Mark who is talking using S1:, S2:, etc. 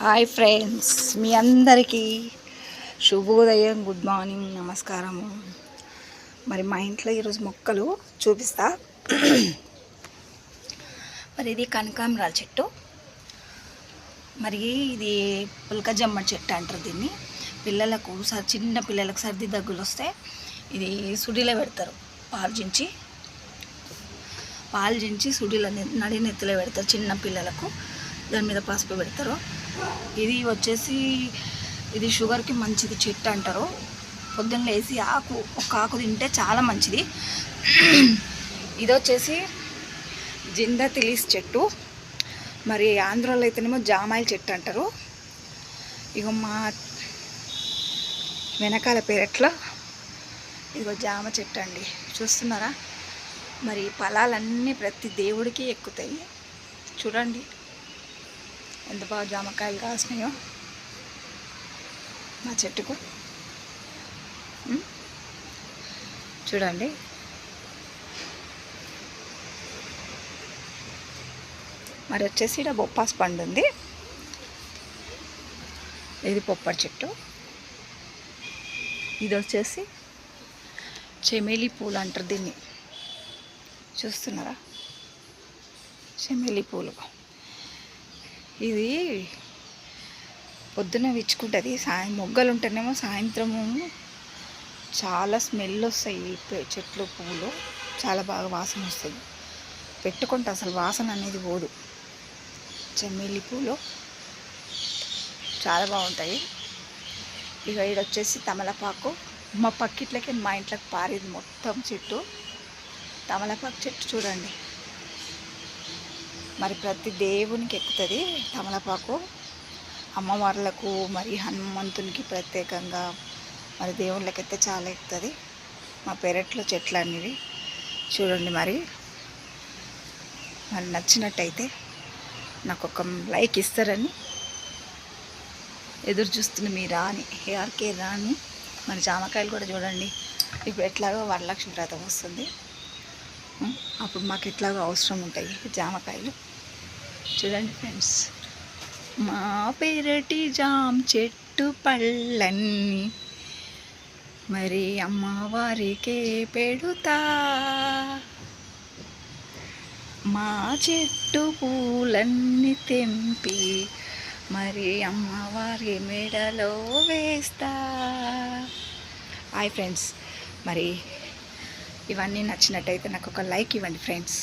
S1: Hi friends, మీ అందరికీ శుభోదయం, good morning, నమస్కారము. మరి మా ఇంట్లో ఈరోజు మొక్కలు చూపిస్తా. మరి ఇది కనకాంబరాల చెట్టు. మరి ఇది పుల్కజమ్మ చెట్టు అంటారు దీన్ని. పిల్లలకు చిన్న పిల్లలకు సర్ది దగ్గులు వస్తే ఇది సుడిలో పెడతారు. పాలు జించి సుడిలో నడి నెత్తిలో పెడతారు చిన్న పిల్లలకు. దాని మీద పసుపు పెడతారు. ఇది వచ్చేసి ఇది షుగర్కి మంచిది చెట్టు అంటారు. పొద్దున్న లేసి ఒక ఆకు తింటే చాలా మంచిది. ఇది వచ్చేసి జిందా తిలీస్ చెట్టు. మరి ఆంధ్రాలో అయితేనేమో జామాయిల చెట్టు అంటారు. ఇక మా వెనకాల పెరట్లో ఇదిగో జామ చెట్టు అండి, చూస్తున్నారా? మరి ఫలాలన్నీ ప్రతి దేవుడికి ఎక్కుతాయి. చూడండి ఎంత బాగా జామకాయలు కాసినాయో మా చెట్టుకు. చూడండి, మరి వచ్చేసి ఇక్కడ బొప్పాస్ పండు ఉంది. ఇది పొప్పడి చెట్టు. ఇది వచ్చేసి చెమేలి పూలు అంటారు దీన్ని, చూస్తున్నారా? చెమేలి పూలు. ఇది పొద్దున విచ్చుకుంటుంది. మొగ్గలు ఉంటేనేమో సాయంత్రము చాలా స్మెల్ వస్తాయి. చెట్లు పువ్వులు చాలా బాగా వాసన వస్తుంది. పెట్టుకుంటే అసలు వాసన అనేది పోదు. చెమ్మేలి పూలు చాలా బాగుంటాయి. ఇక ఇది వచ్చేసి తమలపాకు. మా పక్కిట్లకి మా ఇంట్లోకి పారేది మొత్తం చెట్టు తమలపాకు చెట్టు. చూడండి, మరి ప్రతి దేవునికి ఎక్కుతుంది తమలపాకు. అమ్మవార్లకు మరి హనుమంతునికి ప్రత్యేకంగా మరి దేవుళ్ళకైతే చాలా ఎక్కుతుంది. మా పెరట్లో చెట్లు అనేవి చూడండి. మరి నచ్చినట్టయితే నాకు ఒక లైక్ ఇస్తారని ఎదురు చూస్తుంది. మీ రాని ఏఆర్కే రాని. మరి జామకాయలు కూడా చూడండి. ఇప్పుడు ఎట్లాగో వరలక్ష్మి వ్రతం వస్తుంది, అప్పుడు మాకు ఎట్లాగో అవసరం ఉంటాయి జామకాయలు. చూడండి ఫ్రెండ్స్, మా పెరటి జామ చెట్టు పళ్ళన్నీ మరి అమ్మవారికే పెడుతా. మా చెట్టు పూలన్నీ తెంపి మరి అమ్మవారి మెడలో వేస్తా. హాయ్ ఫ్రెండ్స్, మరి ఇవన్నీ నచ్చినట్టయితే నాకు ఒక లైక్ ఇవ్వండి ఫ్రెండ్స్.